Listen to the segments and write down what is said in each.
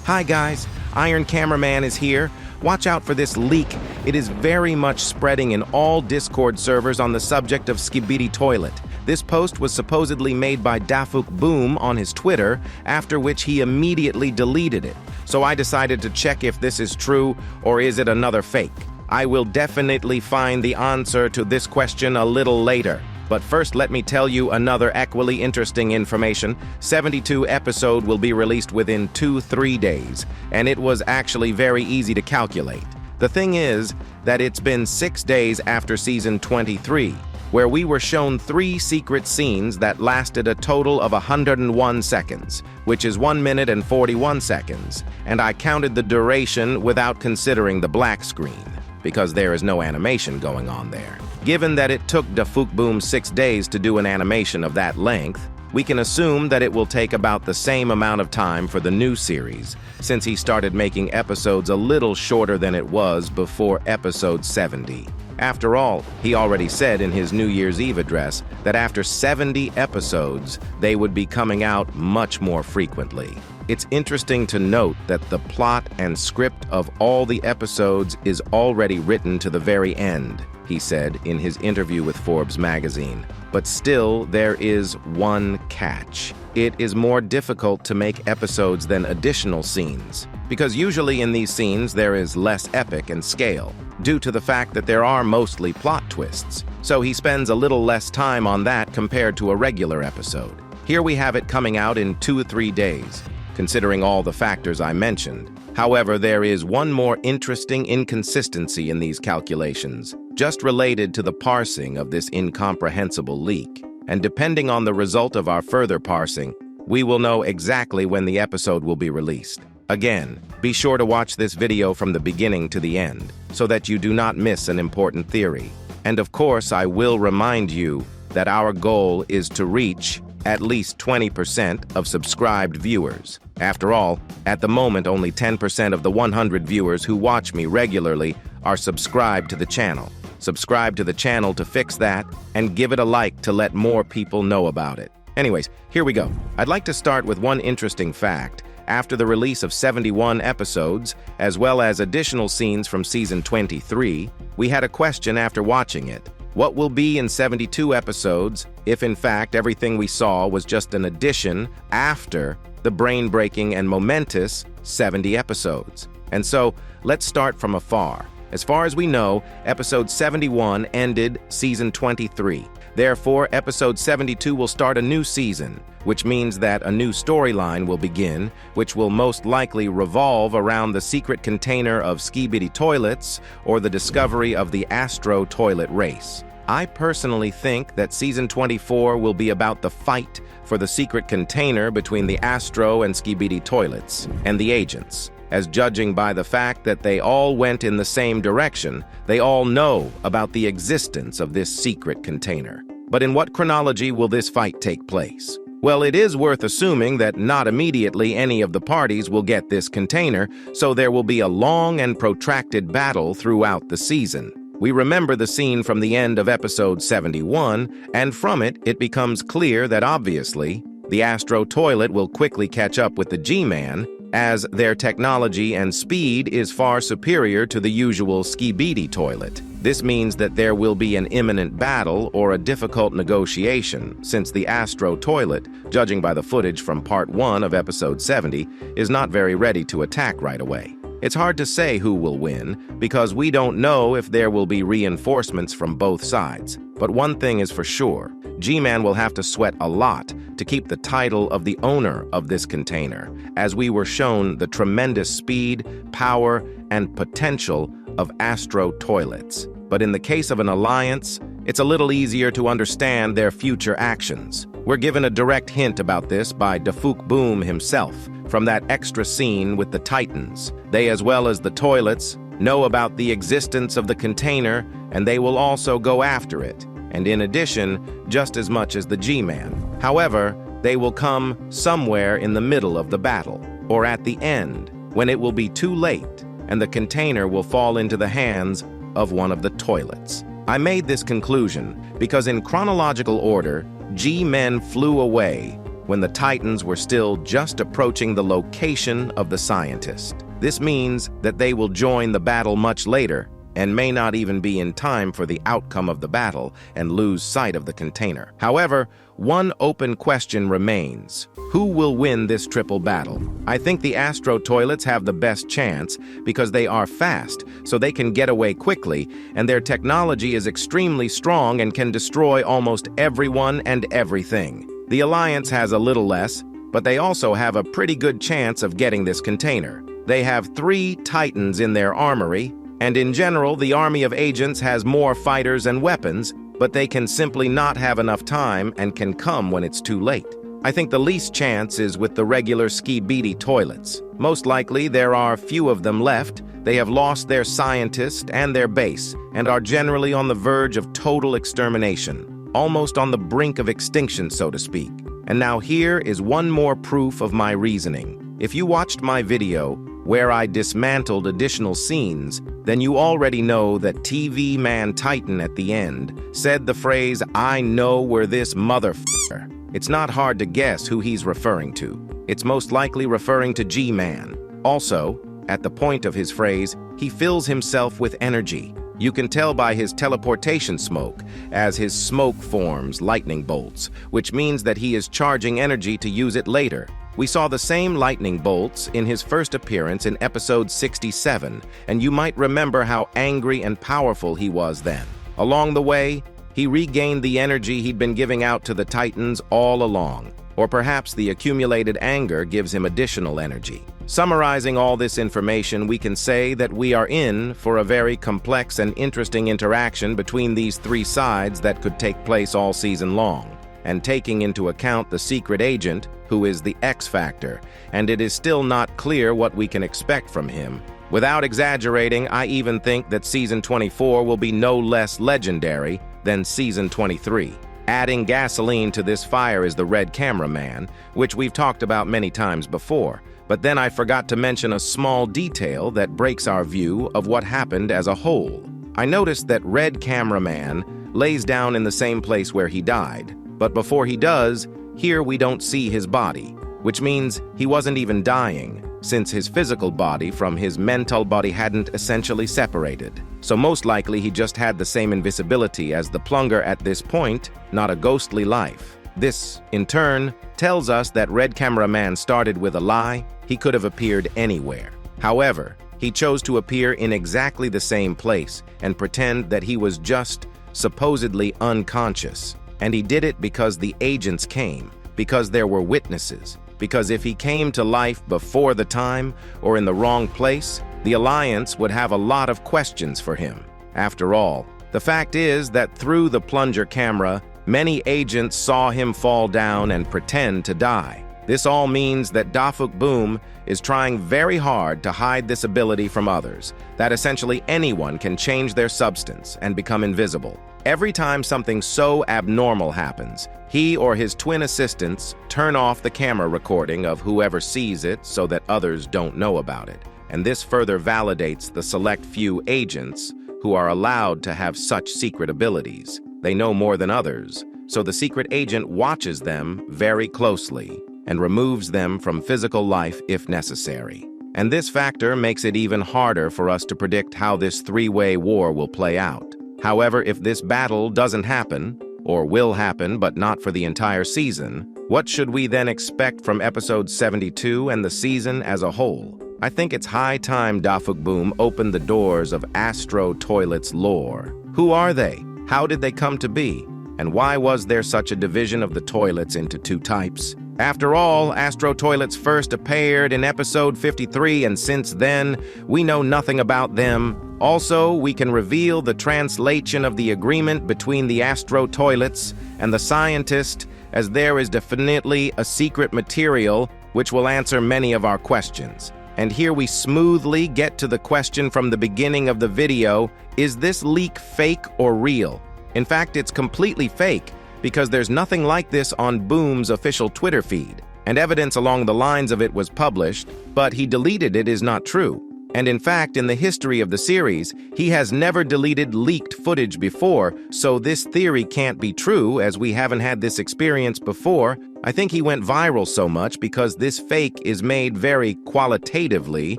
Hi guys, Iron Cameraman is here. Watch out for this leak. It is very much spreading in all Discord servers on the subject of Skibidi Toilet. This post was supposedly made by debunking on his Twitter, after which he immediately deleted it. So I decided to check if this is true or is it another fake. I will definitely find the answer to this question a little later. But first, let me tell you another equally interesting information. 72 episode will be released within 2-3 days, and it was actually very easy to calculate. The thing is that it's been 6 days after season 23, where we were shown 3 secret scenes that lasted a total of 101 seconds, which is 1 minute and 41 seconds, and I counted the duration without considering the black screen, because there is no animation going on there. Given that it took debunking 6 days to do an animation of that length, we can assume that it will take about the same amount of time for the new series, since he started making episodes a little shorter than it was before episode 70. After all, he already said in his New Year's Eve address that after 70 episodes, they would be coming out much more frequently. It's interesting to note that the plot and script of all the episodes is already written to the very end, he said in his interview with Forbes magazine. But still, there is one catch. It is more difficult to make episodes than additional scenes, because usually in these scenes there is less epic and scale, due to the fact that there are mostly plot twists. So he spends a little less time on that compared to a regular episode. Here we have it coming out in 2-3 days, considering all the factors I mentioned. However, there is one more interesting inconsistency in these calculations, just related to the parsing of this incomprehensible leak. And depending on the result of our further parsing, we will know exactly when the episode will be released. Again, be sure to watch this video from the beginning to the end, so that you do not miss an important theory. And of course, I will remind you that our goal is to reach at least 20% of subscribed viewers. After all, at the moment, only 10% of the 100 viewers who watch me regularly are subscribed to the channel. Subscribe to the channel to fix that, and give it a like to let more people know about it. Anyways, here we go. I'd like to start with one interesting fact. After the release of 71 episodes, as well as additional scenes from season 23, we had a question after watching it. What will be in 72 episodes if in fact everything we saw was just an addition after the brain-breaking and momentous 70 episodes? And so, let's start from afar. As far as we know, episode 71 ended season 23. Therefore, episode 72 will start a new season, which means that a new storyline will begin, which will most likely revolve around the secret container of Skibidi Toilets or the discovery of the Astro Toilet race. I personally think that season 24 will be about the fight for the secret container between the Astro and Skibidi Toilets and the agents. As judging by the fact that they all went in the same direction, they all know about the existence of this secret container. But in what chronology will this fight take place? Well, it is worth assuming that not immediately any of the parties will get this container, so there will be a long and protracted battle throughout the season. We remember the scene from the end of episode 71, and from it, it becomes clear that obviously, the Astro Toilet will quickly catch up with the G-Man, as their technology and speed is far superior to the usual Skibidi Toilet. This means that there will be an imminent battle or a difficult negotiation, since the Astro Toilet, judging by the footage from part 1 of episode 70, is not very ready to attack right away. It's hard to say who will win, because we don't know if there will be reinforcements from both sides. But one thing is for sure, G-Man will have to sweat a lot to keep the title of the owner of this container, as we were shown the tremendous speed, power, and potential of Astro Toilets. But in the case of an alliance, it's a little easier to understand their future actions. We're given a direct hint about this by debunking himself, from that extra scene with the Titans. They, as well as the toilets, know about the existence of the container, and they will also go after it, and in addition, just as much as the G-Man. However, they will come somewhere in the middle of the battle, or at the end, when it will be too late, and the container will fall into the hands of one of the toilets. I made this conclusion because in chronological order, G-Men flew away, when the Titans were still just approaching the location of the scientist. This means that they will join the battle much later and may not even be in time for the outcome of the battle and lose sight of the container. However, one open question remains. Who will win this triple battle? I think the Astro Toilets have the best chance because they are fast, so they can get away quickly, and their technology is extremely strong and can destroy almost everyone and everything. The Alliance has a little less, but they also have a pretty good chance of getting this container. They have 3 Titans in their armory, and in general, the army of agents has more fighters and weapons, but they can simply not have enough time and can come when it's too late. I think the least chance is with the regular Skibidi Toilets. Most likely, there are few of them left. They have lost their scientist and their base, and are generally on the verge of total extermination, almost on the brink of extinction, so to speak. And now here is one more proof of my reasoning. If you watched my video, where I dismantled additional scenes, then you already know that TV Man Titan at the end said the phrase, "I know where this motherfucker." It's not hard to guess who he's referring to. It's most likely referring to G-Man. Also, at the point of his phrase, he fills himself with energy. You can tell by his teleportation smoke, as his smoke forms lightning bolts, which means that he is charging energy to use it later. We saw the same lightning bolts in his first appearance in episode 67, and you might remember how angry and powerful he was then. Along the way, he regained the energy he'd been giving out to the Titans all along, or perhaps the accumulated anger gives him additional energy. Summarizing all this information, we can say that we are in for a very complex and interesting interaction between these 3 sides that could take place all season long. And taking into account the secret agent, who is the X Factor, and it is still not clear what we can expect from him. Without exaggerating, I even think that Season 24 will be no less legendary than Season 23. Adding gasoline to this fire is the Red Cameraman, which we've talked about many times before. But then I forgot to mention a small detail that breaks our view of what happened as a whole. I noticed that Red Cameraman lays down in the same place where he died. But before he does, here we don't see his body, which means he wasn't even dying, since his physical body from his mental body hadn't essentially separated. So most likely he just had the same invisibility as the plunger at this point, not a ghostly life. This, in turn, tells us that Red Cameraman started with a lie. He could have appeared anywhere. However, he chose to appear in exactly the same place and pretend that he was just supposedly unconscious. And he did it because the agents came, because there were witnesses, because if he came to life before the time or in the wrong place, the Alliance would have a lot of questions for him. After all, the fact is that through the plunger camera, many agents saw him fall down and pretend to die. This all means that Dafuk Boom is trying very hard to hide this ability from others, that essentially anyone can change their substance and become invisible. Every time something so abnormal happens, he or his twin assistants turn off the camera recording of whoever sees it so that others don't know about it. And this further validates the select few agents who are allowed to have such secret abilities. They know more than others, so the secret agent watches them very closely and removes them from physical life if necessary. And this factor makes it even harder for us to predict how this 3-way war will play out. However, if this battle doesn't happen, or will happen but not for the entire season, what should we then expect from episode 72 and the season as a whole? I think it's high time Dafuk Boom opened the doors of Astro Toilet's lore. Who are they? How did they come to be? And why was there such a division of the toilets into 2 types? After all, Astro Toilets first appeared in episode 53, and since then, we know nothing about them. Also, we can reveal the translation of the agreement between the Astro Toilets and the scientist, as there is definitely a secret material which will answer many of our questions. And here we smoothly get to the question from the beginning of the video: is this leak fake or real? In fact, it's completely fake, because there's nothing like this on Boom's official Twitter feed, and evidence along the lines of it was published, but he deleted it is not true. And in fact, in the history of the series, he has never deleted leaked footage before, so this theory can't be true as we haven't had this experience before. I think he went viral so much because this fake is made very qualitatively,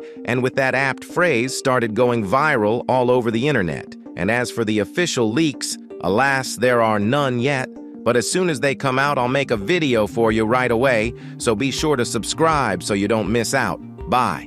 and with that apt phrase started going viral all over the internet. And as for the official leaks, alas, there are none yet. But as soon as they come out, I'll make a video for you right away, so be sure to subscribe so you don't miss out. Bye.